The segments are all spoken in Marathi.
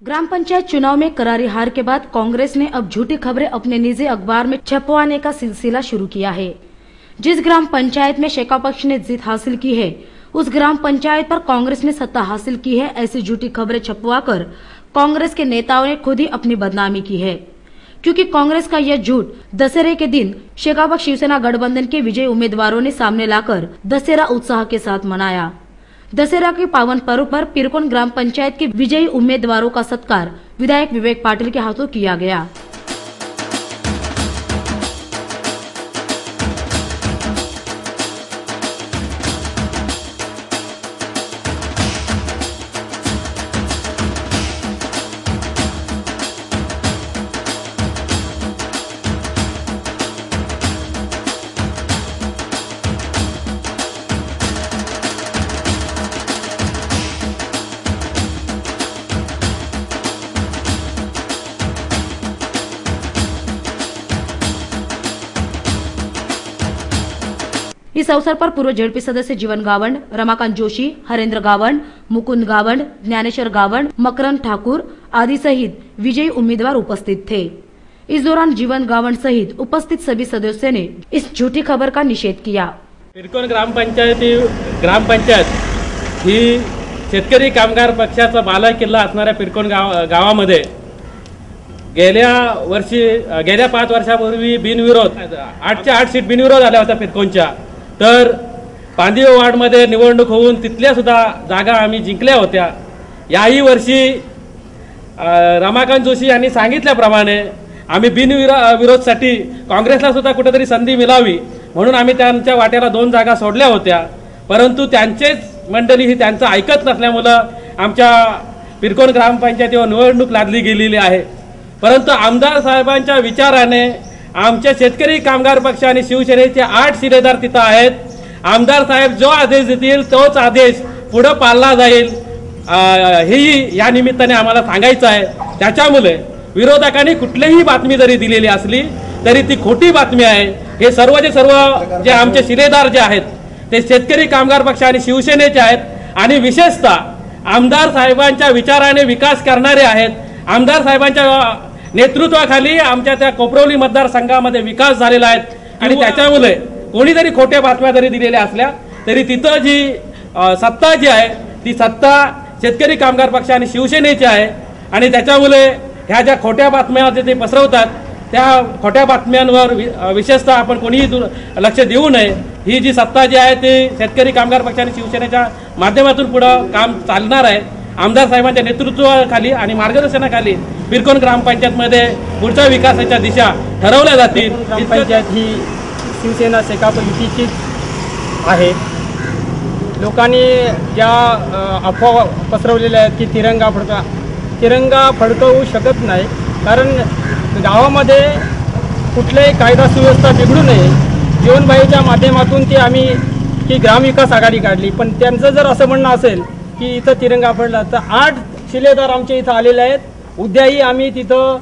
ग्राम पंचायत चुनाव में करारी हार के बाद कांग्रेस ने अब झूठी खबरें अपने निजी अखबार में छपवाने का सिलसिला शुरू किया है। जिस ग्राम पंचायत में शेका पक्ष ने जीत हासिल की है, उस ग्राम पंचायत पर कांग्रेस ने सत्ता हासिल की है। ऐसी झूठी खबरें छपवाकर कांग्रेस के नेताओं ने खुद ही अपनी बदनामी की है, क्योंकि कांग्रेस का यह झूठ दशहरे के दिन शेकापक्ष शिवसेना गठबंधन के विजयी उम्मीदवारों ने सामने लाकर दशहरा उत्साह के साथ मनाया। दशहरा के पावन पर्व पर पिरकोन ग्राम पंचायत के विजयी उम्मीदवारों का सत्कार विधायक विवेक पाटिल के हाथों किया गया। इस अवसर पर पूर्व जेडपी सदस्य जीवन गावंड, रमाकांत जोशी, हरेंद्र गावंड, मुकुंद गावंड, ज्ञानेश्वर गावंड, मकरंद ठाकुर आदि सहित विजयी उम्मीदवार उपस्थित थे। इस दौरान जीवन गावंड सहित उपस्थित सभी सदस्यों ने इस झूठी खबर का निषेध किया। पिरकोन ग्रामपंचायत ही शेतकरी कामगार पक्षाचा बाला किल्ला असणाऱ्या पिरकोन गावामध्ये गेल्या 5 वर्षापूर्वी बिनविरोध 8च्या 8 सीट बिनविरोध आल्या होत्या पिरकोनच्या। तर पांदिव वार्डमध्ये निवडणूक होऊन तिथल्या सुद्धा जागा आम्ही जिंकल्या होत्या। याही वर्षी रमाकांत जोशी यांनी सांगितल्याप्रमाणे आम्ही बिनविरोधसाठी काँग्रेसला सुद्धा कुठेतरी संधी मिळावी म्हणून आम्ही त्यांच्या वाट्याला 2 जागा सोडल्या होत्या, परंतु त्यांचेच मंडळी ही त्यांचं ऐकत नसल्यामुळे आमच्या पिरकोन ग्रामपंचायतीवर निवडणूक लादली गेलेली आहे। परंतु आमदार साहेबांच्या विचाराने आमच्या शेतकरी कामगार पक्ष आणि शिवसेनेचे 8 शिलेदार तिथं आहेत। आमदार साहेब जो आदेश देतील तोच आदेश पुढे पाळला जाईल, हेही या निमित्ताने आम्हाला सांगायचं आहे। त्याच्यामुळे विरोधकांनी कुठलीही बातमी जरी दिलेली असली तरी ती खोटी बातमी आहे। हे सर्व जे आमचे शिलेदार जे आहेत ते शेतकरी कामगार पक्ष आणि शिवसेनेचे आहेत आणि विशेषतः आमदार साहेबांच्या विचाराने विकास करणारे आहेत। आमदार साहेबांच्या नेतृत्वाखाली आमच्या त्या कोपरवली मतदारसंघामध्ये विकास झालेला आहे आणि त्याच्यामुळे कोणी जरी खोट्या बातम्या जरी दिलेल्या असल्या तरी तिथं जी सत्ता जी आहे ती सत्ता शेतकरी कामगार पक्ष आणि शिवसेनेची आहे आणि त्याच्यामुळे ह्या ज्या खोट्या बातम्या जे ते पसरवतात त्या खोट्या बातम्यांवर विशेषतः आपण कोणीही लक्ष देऊ नये। ही जी सत्ता जी आहे ती शेतकरी कामगार पक्ष आणि शिवसेनेच्या माध्यमातून पुढे काम चालणार आहे। आमदार साहेबांच्या नेतृत्वाखाली आणि मार्गदर्शनाखाली पिरकोन ग्रामपंचायतमध्ये पुढच्या विकासाच्या दिशा ठरवल्या जातील। ग्रामपंचायत ही शिवसेना शेकाप युतीचीच आहे। लोकांनी ज्या अफवा पसरवलेल्या आहेत की तिरंगा फडकवू शकत नाही, कारण गावामध्ये कुठल्याही कायदा सुव्यवस्था बिघडू नये जीवनबाईच्या माध्यमातून आम्ही ही ग्रामविकास आघाडी काढली। पण त्यांचं जर असं म्हणणं असेल की इथं तिरंगा फडला तर 8 शिलेदार आमच्या इथं आलेले आहेत। उद्याही आम्ही तिथं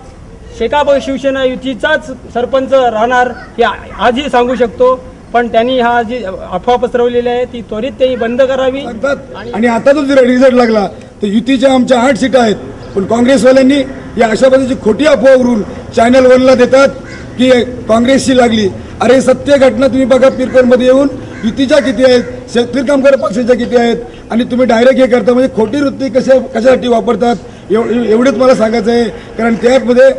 शेकाप शिवसेना युतीचाच सरपंच राहणार हे आजही सांगू शकतो। पण त्यांनी हा जी अफवा पसरवलेली आहे ती त्वरित त्यांनी बंद करावी। आणि आता जो रिझल्ट लागला तर युतीच्या आमच्या 8 सीटा आहेत, पण काँग्रेसवाल्यांनी या अशा पद्धतीची खोटी अफवावरून चॅनल 1ला देतात की काँग्रेसची लागली। अरे सत्य घटना तुम्ही बघा, पिरकोनमध्ये येऊन युतीच्या किती आहेत, शेतकरी कामगार पक्षाच्या किती आहेत आणि तुम्ही डायरेक्ट हे करता म्हणजे खोटी वृत्ती कशासाठी वापरतात एवढेच मला सांगायचं आहे। कारण त्यामध्ये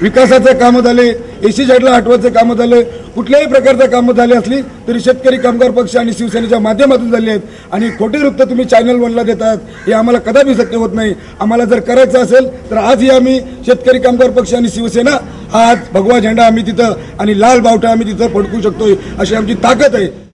विकासाचे कामं झाले, एसी झाडला हटवायचे कामं झाले, कुठल्याही प्रकारचे कामं झाले असली तरी शेतकरी कामगार पक्ष आणि शिवसेनेच्या माध्यमातून झाले आहेत आणि खोटी वृत्त तुम्ही चॅनल 1ला देतात हे आम्हाला कदापि शक्य होत नाही। आम्हाला जर करायचं असेल तर आजही आम्ही शेतकरी कामगार पक्ष आणि शिवसेना आज भगवा झेंडा आम्ही तिथं आणि लाल बावटा आम्ही तिथं फडकू शकतो, अशी आमची ताकद आहे।